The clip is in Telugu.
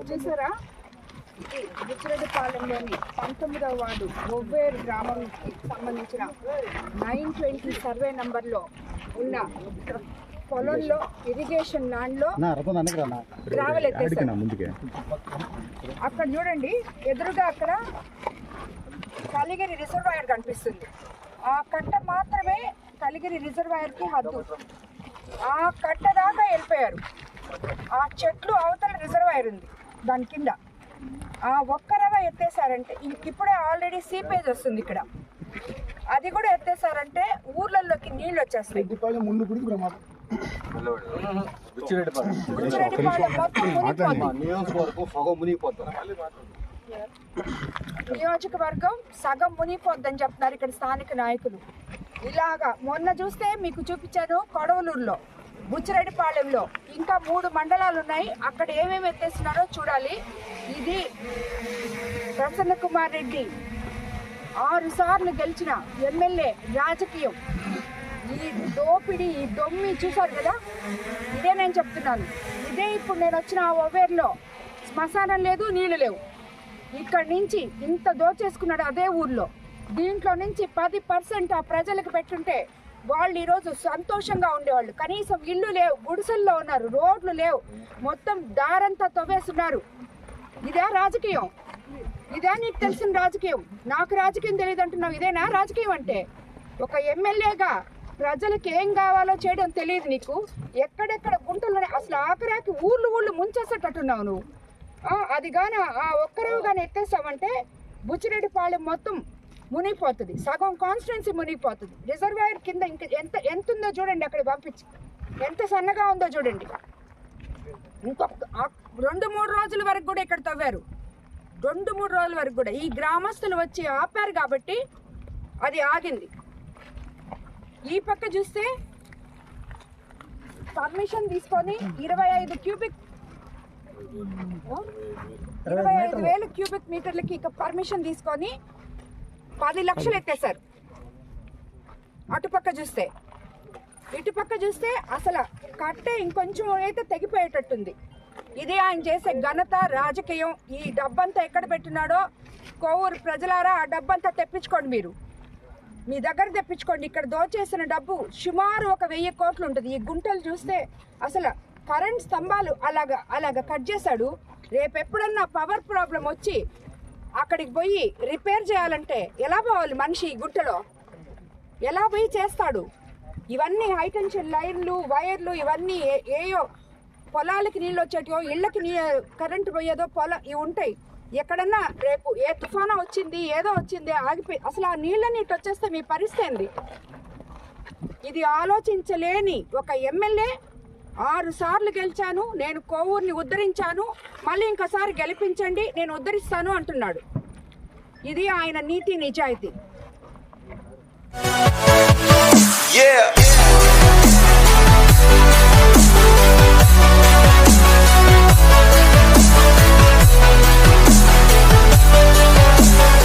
చూసారా, ఇది బుచ్చిరెడ్డిపాలెంలోని 19వ వార్డు ఒవ్వేరు గ్రామంకి సంబంధించిన 920 సర్వే నంబర్లో ఉన్న పొలంలో ఇరిగేషన్ ల్యాండ్లో గ్రావెల్ ఎత్తేసారు. అక్కడ చూడండి, ఎదురుగా అక్కడ కలిగిరి రిజర్వాయర్ కనిపిస్తుంది. ఆ కట్ట మాత్రమే కలిగిరి రిజర్వాయర్కి హద్దు. ఆ కట్ట దాకా వెళ్ళిపోయారు. ఆ చెట్లు అవతల రిజర్వాయర్ ఉంది, దాని కింద ఆ ఒక్కరవ ఎత్తేసారంటే, ఇప్పుడే ఆల్రెడీ సీపేజ్ వస్తుంది ఇక్కడ, అది కూడా ఎత్తేసారంటే ఊర్లలోకి నీళ్ళు వచ్చేస్తాయి. నియోజకవర్గం సగం మునిగిపోద్దని చెప్తున్నారు ఇక్కడ స్థానిక నాయకులు. ఇలాగా మొన్న చూస్తే మీకు చూపించాను, కొడవలూరులో, బుచ్చిరెడ్డిపాలెంలో ఇంకా 3 మండలాలు ఉన్నాయి. అక్కడ ఏమేమి ఎత్తేస్తున్నారో చూడాలి. ఇది ప్రసన్న కుమార్ రెడ్డి 6 సార్లు గెలిచిన ఎమ్మెల్యే రాజకీయం. ఈ దోపిడి, ఈ దొమ్మి చూసారు కదా, ఇదే నేను చెప్తున్నాను. ఇదే ఇప్పుడు నేను వచ్చిన ఒవ్వేరులో శ్మశానం లేదు, నీళ్ళు లేవు. ఇక్కడి నుంచి ఇంత దోచేసుకున్నాడు అదే ఊర్లో. దీంట్లో నుంచి 10% ఆ ప్రజలకు పెట్టుంటే వాళ్ళు ఈరోజు సంతోషంగా ఉండేవాళ్ళు. కనీసం ఇల్లు లేవు, గుడిసెల్లో ఉన్నారు, రోడ్లు లేవు, మొత్తం దారంతా తవ్వేస్తున్నారు. ఇదే రాజకీయం? ఇదే నీకు తెలిసిన రాజకీయం? నాకు రాజకీయం తెలియదు అంటున్నావు, ఇదేనా రాజకీయం అంటే? ఒక ఎమ్మెల్యేగా ప్రజలకు ఏం కావాలో చేయడం తెలియదు నీకు. ఎక్కడెక్కడ గుంటలు, అసలు ఆఖరాకి ఊళ్ళు ముంచేసేటట్టున్నావు నువ్వు. అది కానీ ఆ ఒక్కరేవు కానీ ఎత్తేసావంటే బుచ్చిరెడ్డిపాలెం మొత్తం మునిగిపోతుంది, సగం కాన్స్టిట్యున్సీ మునిగిపోతుంది. రిజర్వాయర్ కింద ఇంకా ఎంత ఉందో చూడండి, అక్కడ పంపించి ఎంత సన్నగా ఉందో చూడండి. ఇంకొక 2-3 రోజుల వరకు కూడా ఇక్కడ తవ్వారు. 2-3 రోజుల వరకు కూడా ఈ గ్రామస్తులు వచ్చి ఆపారు కాబట్టి అది ఆగింది. ఈ పక్క చూస్తే పర్మిషన్ తీసుకొని 25,000 క్యూబిక్ మీటర్లకి ఇక పర్మిషన్ తీసుకొని 10 లక్షలు ఎత్తేసారు. అటుపక్క చూస్తే, ఇటుపక్క చూస్తే అసలు కట్టే ఇంకొంచెం అయితే తెగిపోయేటట్టుంది. ఇదే ఆయన చేసే ఘనత, రాజకీయం. ఈ డబ్బంతా ఎక్కడ పెట్టినాడో కోవూరు ప్రజలారా, ఆ డబ్బంతా తెప్పించుకోండి, మీరు మీ దగ్గర తెప్పించుకోండి. ఇక్కడ దోచేసిన డబ్బు సుమారు 1,000 కోట్లు ఉంటుంది. ఈ గుంటలు చూస్తే అసలు కరెంట్ స్తంభాలు అలాగా కట్ చేశాడు. రేపెప్పుడన్నా పవర్ ప్రాబ్లం వచ్చి అక్కడికి పోయి రిపేర్ చేయాలంటే ఎలా పోవాలి మనిషి? ఈ గుంటలో ఎలా పోయి చేస్తాడు? ఇవన్నీ హైటెన్షన్ లైన్లు, వైర్లు, ఇవన్నీ ఏయో పొలాలకి నీళ్ళు వచ్చేటివో, ఇళ్ళకి కరెంటు పోయేదో ఇవి ఉంటాయి. ఎక్కడన్నా రేపు ఏ తుఫాను వచ్చింది, ఏదో వచ్చింది, ఆగిపోయి అసలు ఆ నీళ్ళని ఇటు వచ్చేస్తే మీ పరిస్థితి ఏంది? ఇది ఆలోచించలేని ఒక ఎమ్మెల్యే 6 సార్లు గెలిచాను, నేను కోవూరుని ఉద్ధరించాను, మళ్ళీ ఇంకోసారి గెలిపించండి, నేను ఉద్ధరిస్తాను అంటున్నాడు. ఇది ఆయన నీతి నిజాయితీ.